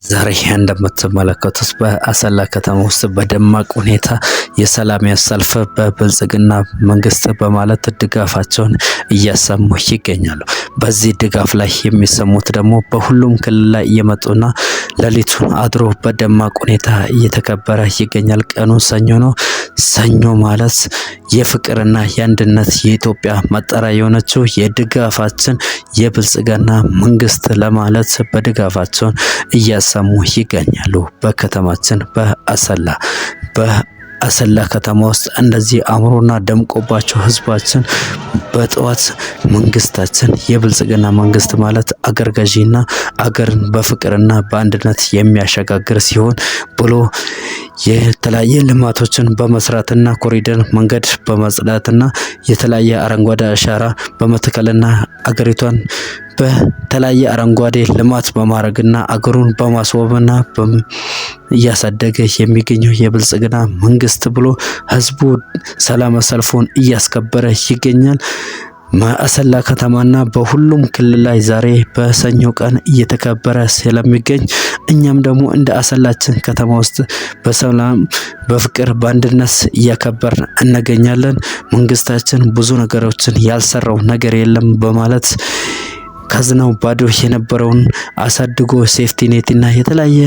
ዛሬ እንደምትመለከቱት በአሰላ ከተማ ውስጥ በደማቅ ሁኔታ የሰላም ሰልፍ በብልጽግና መንግስት በማለት ድጋፋቸውን እያሰሙ ይገኛሉ። በዚህ ድጋፍ ላይ የሚሰሙት ደግሞ በሁሉም ክልል ላይ እየመጡና ሌሊቱን አድሮ በደማቅ ሁኔታ እየተከበረ ይገኛል። ቀኑ ሰኞ ነው። ሰኞ ማለት የፍቅርና የአንድነት የኢትዮጵያ መጠሪያ የሆነችው የድጋፋችን የብልጽግና መንግስት ለማለት በድጋፋቸውን እያሰሙ ይገኛሉ። በከተማችን በአሰላ ከተማ ውስጥ እንደዚህ አምሮና ደምቆባቸው ህዝባችን በጠዋት መንግስታችን የብልጽግና መንግስት ማለት አገር ገዢና አገርን በፍቅርና በአንድነት የሚያሸጋግር ሲሆን ብሎ የተለያየ ልማቶችን በመስራትና ኮሪደር መንገድ በማጽዳትና የተለያየ አረንጓዴ አሻራ በመትከልና አገሪቷን በተለያየ አረንጓዴ ልማት በማድረግና አገሩን በማስዋብና እያሳደገ የሚገኘው የብልጽግና መንግስት ብሎ ህዝቡ ሰላም ሰልፉን እያስከበረ ይገኛል። አሰላ ከተማና በሁሉም ክልል ላይ ዛሬ በሰኞ ቀን እየተከበረ ስለሚገኝ እኛም ደግሞ እንደ አሰላችን ከተማ ውስጥ በሰላም በፍቅር በአንድነት እያከበርን እንገኛለን። መንግስታችን ብዙ ነገሮችን ያልሰራው ነገር የለም በማለት ካዝናው ባዶ የነበረውን አሳድጎ ሴፍቲኔትና የተለያየ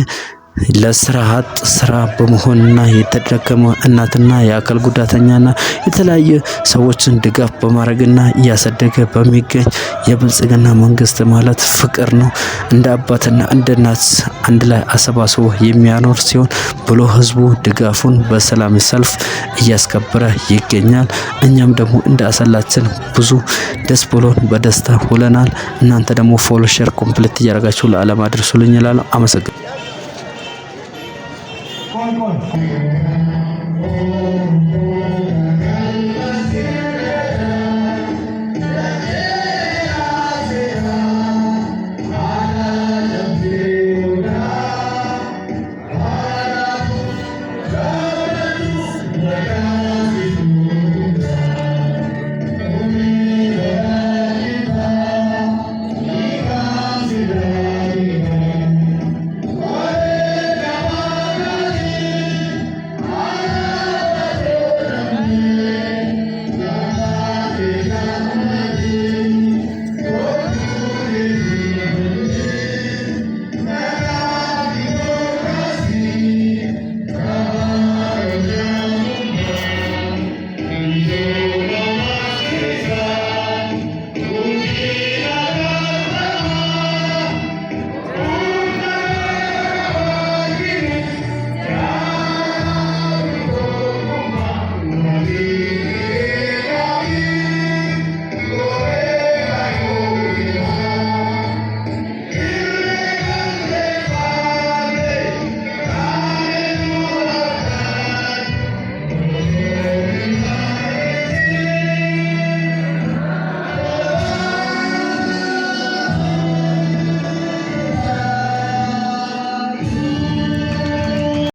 ለስራ አጥ ስራ በመሆንና የተደከመ እናትና የአካል ጉዳተኛና የተለያየ ሰዎችን ድጋፍ በማድረግና እያሳደገ በሚገኝ የብልጽግና መንግስት ማለት ፍቅር ነው። እንደ አባትና እንደ እናት አንድ ላይ አሰባስቦ የሚያኖር ሲሆን ብሎ ህዝቡ ድጋፉን በሰላም ሰልፍ እያስከበረ ይገኛል። እኛም ደግሞ እንደ አሰላችን ብዙ ደስ ብሎን በደስታ ውለናል። እናንተ ደግሞ ፎሎ ሼር ኮምፕሊት እያደረጋችሁ ለዓለም አድርሱልኝ እላለሁ። አመሰግናለሁ።